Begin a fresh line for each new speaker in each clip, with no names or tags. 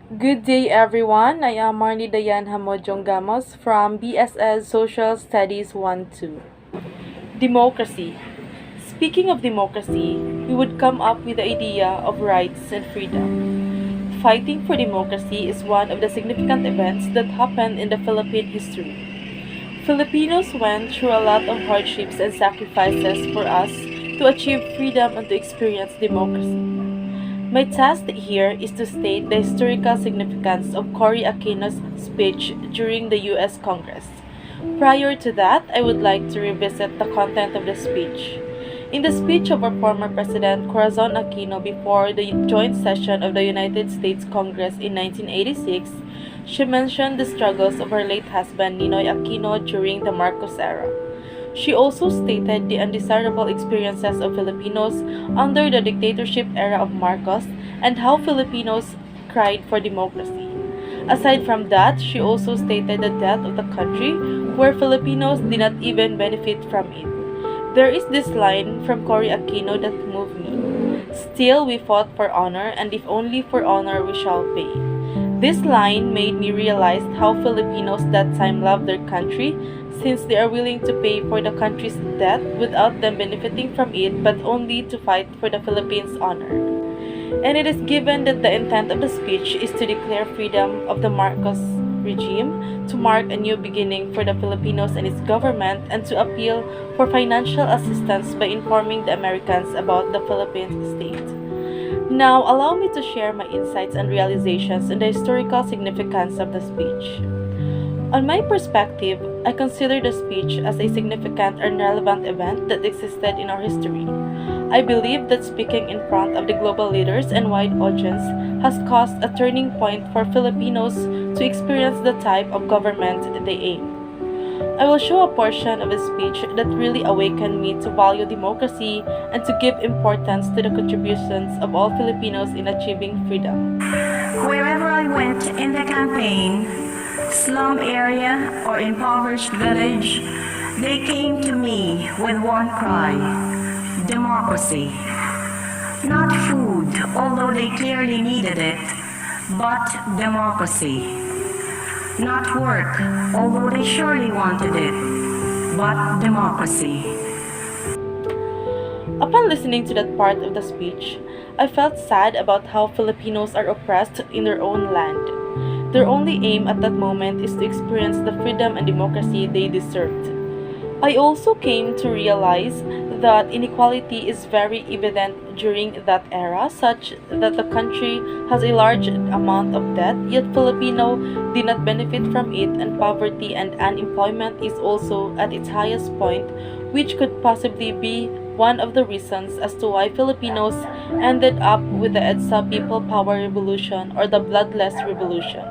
Good day, everyone. I am Marnie Dayan Hamodjong Gamos from BSS Social Studies 1-2. Democracy. Speaking of democracy, we would come up with the idea of rights and freedom. Fighting for democracy is one of the significant events that happened in the Philippine history. Filipinos went through a lot of hardships and sacrifices for us to achieve freedom and to experience democracy. My task here is to state the historical significance of Cory Aquino's speech during the U.S. Congress. Prior to that, I would like to revisit the content of the speech. In the speech of our former President Corazon Aquino before the joint session of the United States Congress in 1986, she mentioned the struggles of her late husband Ninoy Aquino during the Marcos era. She also stated the undesirable experiences of Filipinos under the dictatorship era of Marcos and how Filipinos cried for democracy. Aside from that, she also stated the death of the country where Filipinos did not even benefit from it. There is this line from Cory Aquino that moved me. Still, we fought for honor, and if only for honor we shall pay. This line made me realize how Filipinos that time loved their country since they are willing to pay for the country's debt without them benefiting from it but only to fight for the Philippines' honor. And it is given that the intent of the speech is to declare freedom of the Marcos regime, to mark a new beginning for the Filipinos and its government, and to appeal for financial assistance by informing the Americans about the Philippine state. Now, allow me to share my insights and realizations on the historical significance of the speech. On my perspective, I consider the speech as a significant and relevant event that existed in our history. I believe that speaking in front of the global leaders and wide audience has caused a turning point for Filipinos to experience the type of government they aim. I will show a portion of a speech that really awakened me to value democracy and to give importance to the contributions of all Filipinos in achieving freedom.
Wherever I went in the campaign, slum area or impoverished village, they came to me with one cry: democracy. Not food, although they clearly needed it, but democracy. Not work, although they surely wanted it, but democracy.
Upon listening to that part of the speech, I felt sad about how Filipinos are oppressed in their own land. Their only aim at that moment is to experience the freedom and democracy they deserved. I also came to realize that inequality is very evident during that era, such that the country has a large amount of debt, yet Filipino did not benefit from it, and poverty and unemployment is also at its highest point, which could possibly be one of the reasons as to why Filipinos ended up with the EDSA People Power Revolution or the Bloodless Revolution.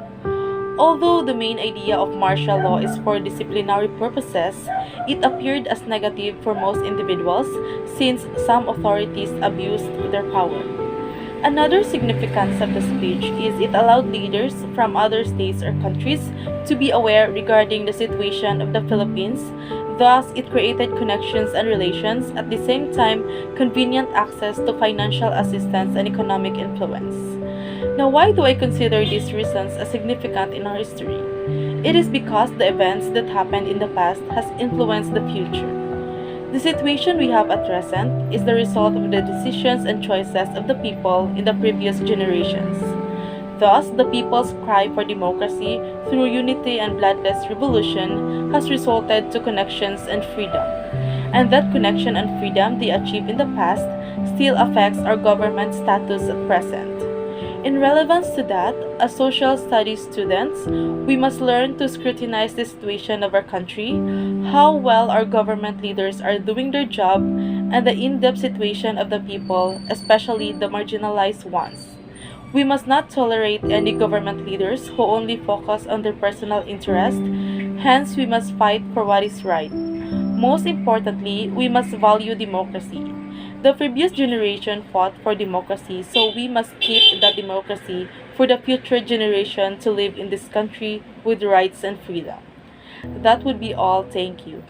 Although the main idea of martial law is for disciplinary purposes, it appeared as negative for most individuals since some authorities abused their power. Another significance of the speech is it allowed leaders from other states or countries to be aware regarding the situation of the Philippines. Thus, it created connections and relations, at the same time convenient access to financial assistance and economic influence. Now, why do I consider these reasons as significant in our history? It is because the events that happened in the past has influenced the future. The situation we have at present is the result of the decisions and choices of the people in the previous generations. Thus, the people's cry for democracy through unity and bloodless revolution has resulted to connections and freedom. And that connection and freedom they achieved in the past still affects our government status at present. In relevance to that, as social studies students, we must learn to scrutinize the situation of our country, how well our government leaders are doing their job, and the in-depth situation of the people, especially the marginalized ones. We must not tolerate any government leaders who only focus on their personal interest, hence we must fight for what is right. Most importantly, we must value democracy. The previous generation fought for democracy, so we must keep that democracy for the future generation to live in this country with rights and freedom. That would be all. Thank you.